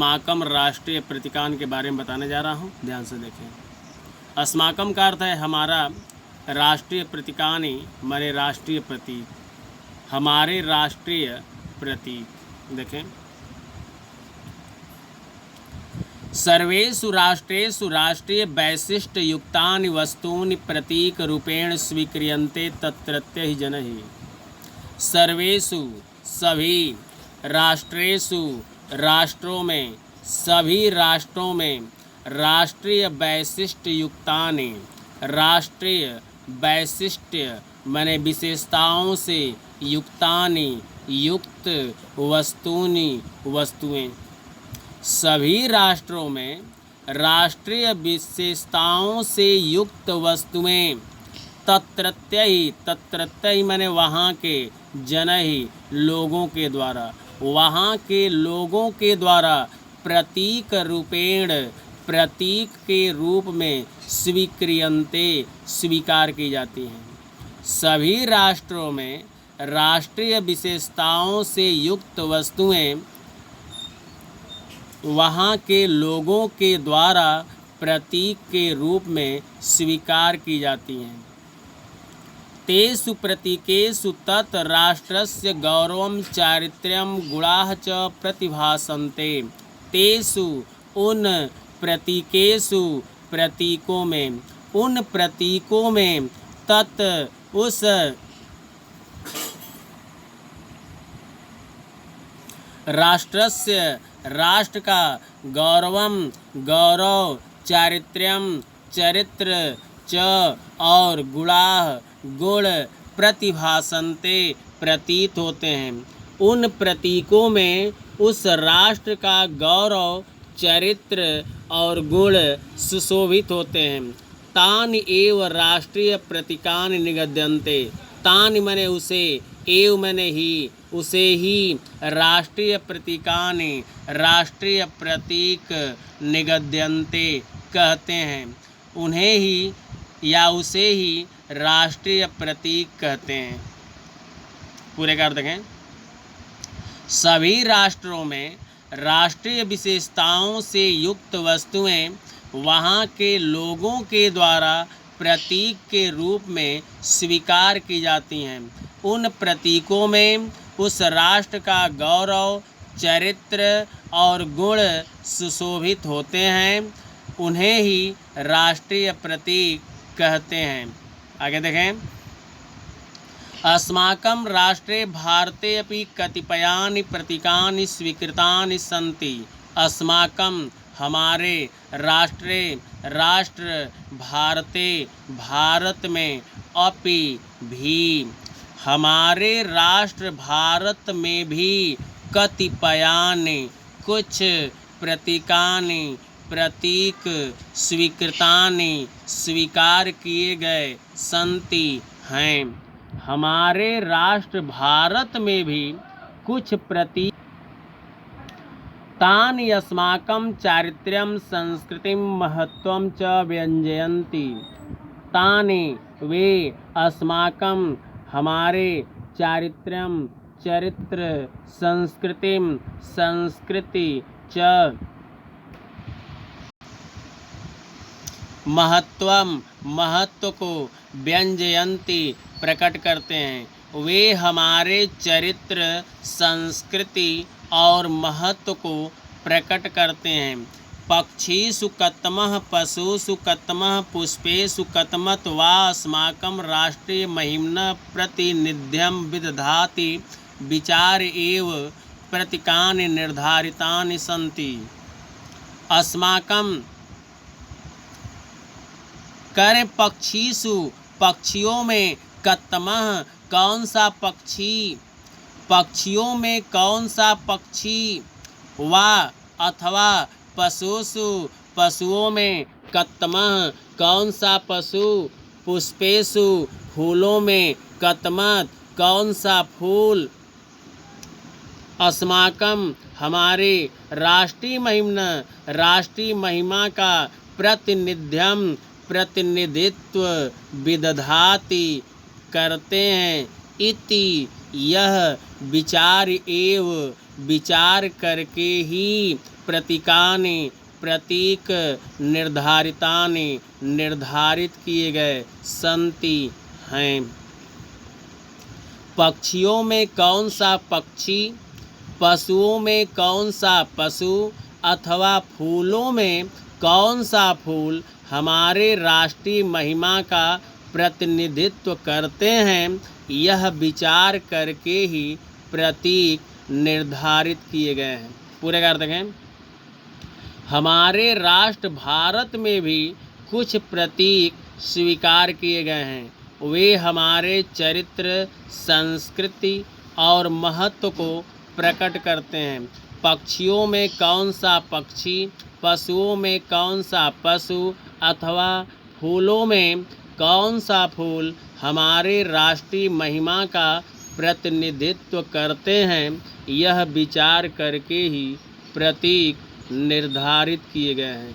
अस्माकम राष्ट्रीय प्रतीकान के बारे में बताने जा रहा हूँ, ध्यान से देखें। अस्माकम का अर्थ है हमारा, राष्ट्रीय प्रतीकानि माने राष्ट्रीय प्रतीक, हमारे राष्ट्रीय प्रतीक। देखें, सर्वेषु राष्ट्रेषु राष्ट्रीय वैशिष्ट्य युक्तानि वस्तूनि प्रतीक रूपेण स्वीक्रियन्ते तत्रत्य ही जनः। सर्वेषु सभी, राष्ट्रेषु राष्ट्रों में, सभी राष्ट्रों में, राष्ट्रीय वैशिष्ट्य युक्तानि, राष्ट्रीय वैशिष्ट्य माने विशेषताओं से युक्तानि युक्त वस्तूनि वस्तुएं, सभी राष्ट्रों में राष्ट्रीय विशेषताओं से युक्त वस्तुएं तत्रत्य माने वहाँ के, जनहि लोगों के द्वारा, वहाँ के लोगों के द्वारा प्रतीक रूपेण प्रतीक के रूप में स्वीक्रियन्ते स्वीकार की जाती हैं। सभी राष्ट्रों में राष्ट्रीय विशेषताओं से युक्त वस्तुएं वहाँ के लोगों के द्वारा प्रतीक के रूप में स्वीकार की जाती हैं। तेषु प्रतीकेषु तत् राष्ट्रस्य गौरवं चारित्र्यं गुणाः च प्रतिभासन्ते। तेषु उन प्रतीकेषु प्रतीकों में, उन प्रतीकों में, तत् उस राष्ट्रस्य राष्ट्र का, गौरवम गौरव, चारित्र्यम चरित्र, च और गुणाः गुण, प्रतिभासन्ते प्रतीत होते हैं। उन प्रतीकों में उस राष्ट्र का गौरव, चरित्र और गुण सुशोभित होते हैं। तानि एव राष्ट्रीय प्रतीकानि निगद्यन्ते। तानि मने उसे, एव मने ही, उसे ही, राष्ट्रीय प्रतीकानि राष्ट्रीय प्रतीक निगद्यन्ते कहते हैं। उन्हें ही या उसे ही राष्ट्रीय प्रतीक कहते हैं। पूरे का अर्थ देखें, सभी राष्ट्रों में राष्ट्रीय विशेषताओं से युक्त वस्तुएं वहाँ के लोगों के द्वारा प्रतीक के रूप में स्वीकार की जाती हैं। उन प्रतीकों में उस राष्ट्र का गौरव, चरित्र और गुण सुशोभित होते हैं। उन्हें ही राष्ट्रीय प्रतीक कहते हैं। आगे देखें, अस्माकं राष्ट्रे भारते अपि कतिपयानि प्रतीकानि स्वीकृतानि सन्ति। अस्माकं हमारे, राष्ट्रे राष्ट्र, भारते भारत में, अपि भी हमारे राष्ट्र भारत में भी, कतिपयानि कुछ, प्रतीकानि प्रतीक, स्वीकृतानि स्वीकार किए गए, सन्ति हैं। हमारे राष्ट्र भारत में भी कुछ प्रतीक, तानि अस्माकं चारित्र्यं संस्कृतिं महत्त्वं च व्यञ्जयन्ति। तानि वे, अस्माकं हमारे, चारित्र्यं चरित्र, संस्कृतिं संस्कृति, च महत्वम महत्व को, व्यञ्जयन्ति प्रकट करते हैं। वे हमारे चरित्र, संस्कृति और महत्व को प्रकट करते हैं। पक्षीषु कतमः पशुषु कतमः पुष्पेषु कतमत वा अस्माकं राष्ट्रीय महिम्नः प्रतिनिध्यं विदधाति विचार एव प्रतीकानि निर्धारितानि सन्ति। अस्माकं करें पक्षीषु, पक्षियों में, कतमः कौन सा पक्षी, पक्षियों में कौन सा पक्षी, वा अथवा पशुषु पशुओं में, कतमः कौन सा पशु, पुष्पेषु फूलों में, कतमत कौन सा फूल, अस्माकं हमारे, राष्ट्रीय महिम्न राष्ट्रीय महिमा का, प्रतिनिध्यम प्रतिनिधित्व, विदधाति करते हैं, इति यह विचार एव विचार करके ही प्रतीकानि प्रतीक निर्धारितानि निर्धारित किए गए सन्ति हैं। पक्षियों में कौन सा पक्षी, पशुओं में कौन सा पशु अथवा फूलों में कौन सा फूल हमारे राष्ट्रीय महिमा का प्रतिनिधित्व करते हैं, यह विचार करके ही प्रतीक निर्धारित किए गए हैं। पूरे का अर्थ देखें, हमारे राष्ट्र भारत में भी कुछ प्रतीक स्वीकार किए गए हैं। वे हमारे चरित्र, संस्कृति और महत्व को प्रकट करते हैं। पक्षियों में कौन सा पक्षी, पशुओं में कौन सा पशु अथवा फूलों में कौन सा फूल हमारे राष्ट्रीय महिमा का प्रतिनिधित्व करते हैं, यह विचार करके ही प्रतीक निर्धारित किए गए हैं।